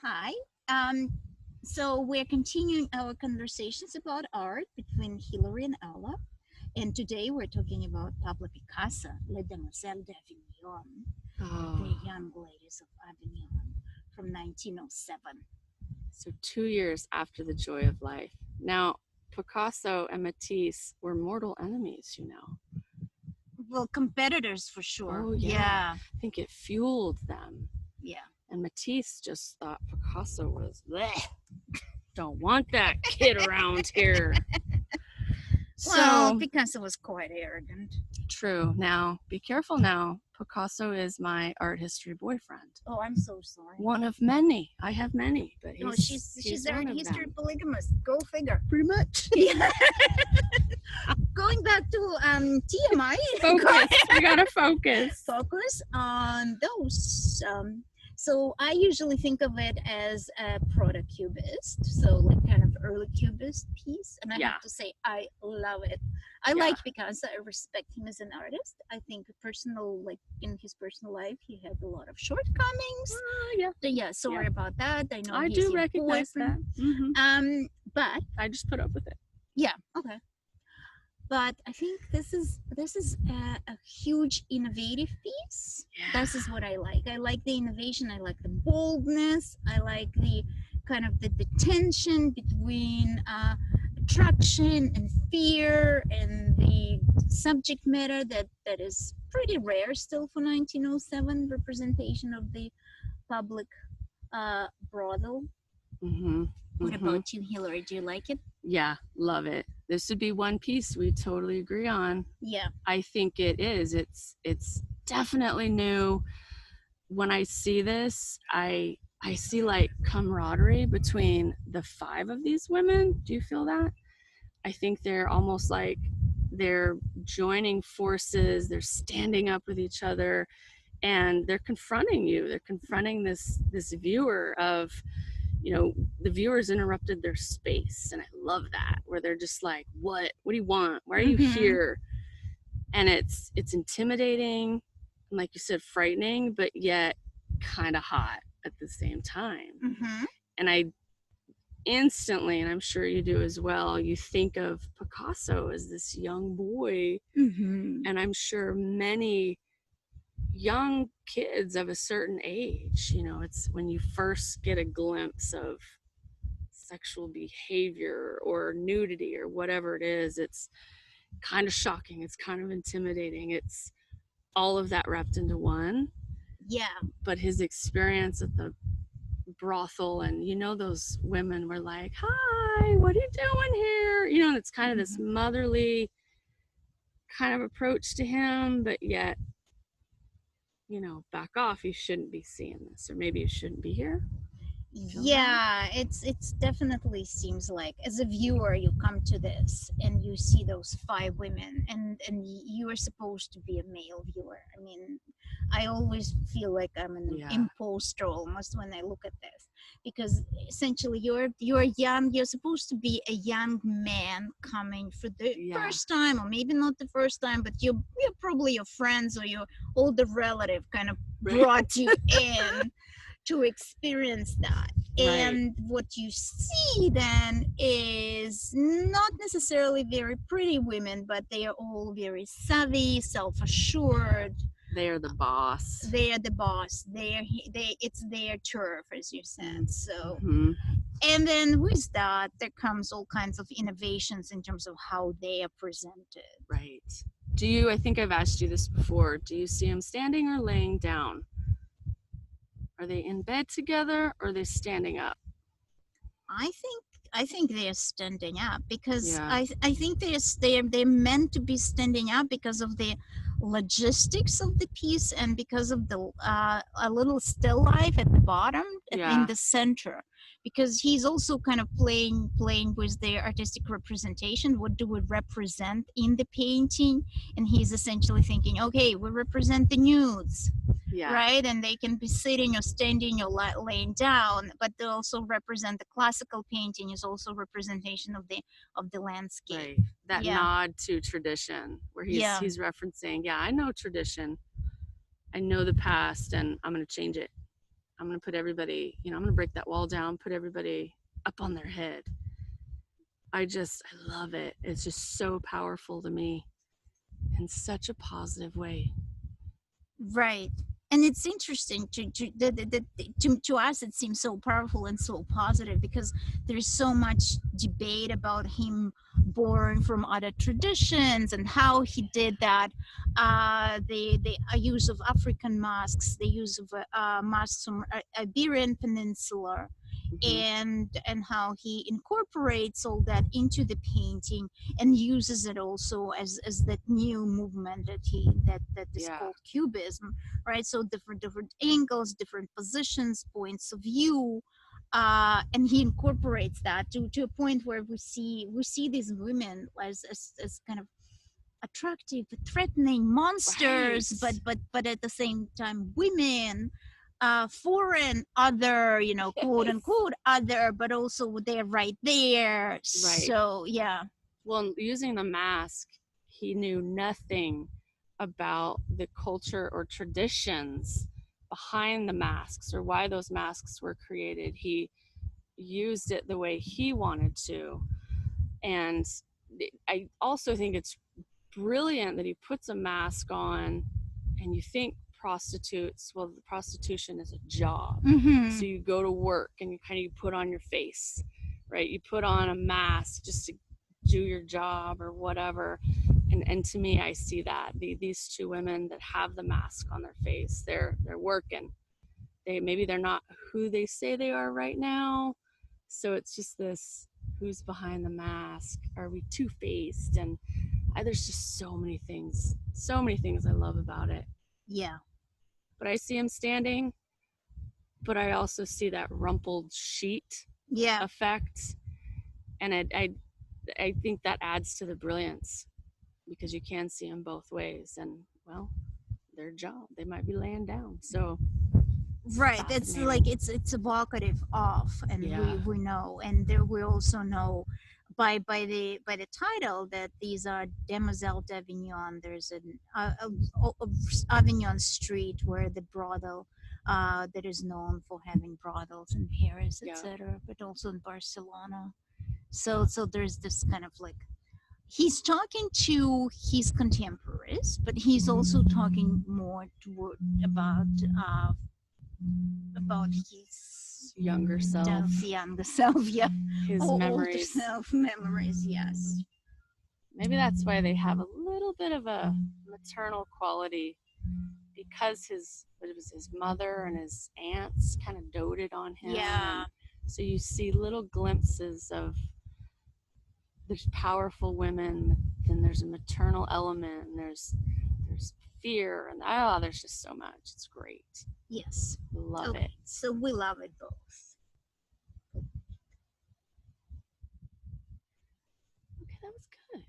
Hi. Um, so we're continuing our conversations about art between Hilary and Ella. And today we're talking about Pablo Picasso, Les Demoiselles d'Avignon, or the Oh, Young Ladies of Avignon from 1907. so 2 years after the joy of life. Now, Picasso and Matisse were mortal enemies. Well, competitors for sure. Oh, yeah. Yeah, I think it fueled them. yeah. And Matisse just thought Picasso was, bleh, don't want that kid around here. Well, So, Picasso was quite arrogant. true. Now, be careful now. Picasso is my art history boyfriend. Oh, I'm so sorry. One of many. I have many, but Oh, he's she's one art of history them. polygamist. Go figure. Pretty much. Yeah. Going back to TMI. Focus. We gotta focus. Focus on those. So I usually think of it as a proto-cubist, so like kind of early cubist piece. And I Yeah. have to say, I love it. I Yeah. like Picasso. I respect him as an artist. I think like in his personal life, he had a lot of shortcomings. Yeah. So yeah, sorry Yeah. about that. I know I he's do your recognize boyfriend. that. But I just put up with it. yeah, okay. But I think this is a huge innovative piece. Yeah. This is what I like. I like the innovation. I like the boldness. I like the kind of the tension between attraction and fear and the subject matter that is pretty rare still for 1907 representation of the public brothel. Mm-hmm. What Mm-hmm. about you, Hillary? Do you like it? Yeah, love it. This would be one piece we totally agree on. Yeah. I think it is. It's definitely new. When I see this, I see like camaraderie between the five of these women. Do you feel that? I think they're almost like they're joining forces, they're standing up with each other, and they're confronting you. They're confronting this viewer of, the viewers interrupted their space, and I love that, where they're just like, what do you want? Why are you here? And it's intimidating, and like you said, frightening, but yet kind of hot at the same time. Mm-hmm. And I instantly, and I'm sure you do as well, you think of Picasso as this young boy. Mm-hmm. And I'm sure many young kids of a certain age, it's when you first get a glimpse of sexual behavior or nudity or whatever it is, it's kind of shocking, it's kind of intimidating, it's all of that wrapped into one. Yeah. But his experience at the brothel, and those women were like, hi, what are you doing here? And it's kind of this motherly kind of approach to him, but yet, back off, you shouldn't be seeing this, or maybe you shouldn't be here. Yeah, it's definitely seems like as a viewer you come to this and you see those five women and you are supposed to be a male viewer. I mean, I always feel like I'm an imposter almost when I look at this, because essentially you're young, you're supposed to be a young man coming for the first time, or maybe not the first time, but you're probably your friends or your older relative kind of brought you in to experience that. And what you see then is not necessarily very pretty women, but they are all very savvy, self-assured. They are the boss. They are the boss. It's their turf, as you said. So, and then with that, there comes all kinds of innovations in terms of how they are presented. Right. I think I've asked you this before, do you see them standing or laying down? Are they in bed together, or are they standing up? I think they're standing up because I think they're meant to be standing up because of the logistics of the piece and because of the a little still life at the bottom in the center, because he's also kind of playing with the artistic representation. What do we represent in the painting? And he's essentially thinking, okay, we represent the nudes. Right, and they can be sitting or standing or laying down, but they also represent the classical painting is also representation of the landscape. Right. That nod to tradition, where he's referencing, I know tradition, I know the past, and I'm going to change it. I'm going to put everybody, I'm going to break that wall down, put everybody up on their head. I love it. It's just so powerful to me in such a positive way. Right. And it's interesting to us it seems so powerful and so positive because there's so much debate about him born from other traditions and how he did that. The use of African masks, the use of masks from Iberian Peninsula, Mm-hmm. and how he incorporates all that into the painting and uses it also as that new movement that is Yeah. called cubism, right? So different angles, different positions, points of view, and he incorporates that to a point where we see these women as kind of attractive, threatening monsters, Right. but at the same time women, foreign, other, quote Yes. unquote other, but also they're right there. Right. So yeah. Well, using the mask, he knew nothing about the culture or traditions behind the masks or why those masks were created. He used it the way he wanted to. And I also think it's brilliant that he puts a mask on and you think prostitutes, well, the prostitution is a job. Mm-hmm. So you go to work and you put on your face, right? You put on a mask just to do your job or whatever. And to me, I see that these two women that have the mask on their face, they're working. Maybe they're not who they say they are right now. So it's just this, who's behind the mask? Are we two-faced? And there's just so many things I love about it. Yeah. But I see him standing, but I also see that rumpled sheet Yeah. effect, and I think that adds to the brilliance because you can see him both ways, and well, their job, they might be laying down. So Right, it's like it's evocative of, and Yeah. we know, and there we also know by the title that these are demoiselles d'Avignon. There's an Avignon street where the brothel that is known for having brothels in Paris, Yeah. etc., but also in Barcelona. So there's this kind of like, he's talking to his contemporaries, but he's also talking more toward about his younger self, younger self, yeah, his older memories. self, memories, yes. Maybe that's why they have a little bit of a maternal quality, because it was his mother and his aunts kind of doted on him. Yeah. And so you see little glimpses of there's powerful women, then there's a maternal element, and there's fear, and there's just so much. It's great. Yes. Love Okay, it. so we love it both. Okay, that was good.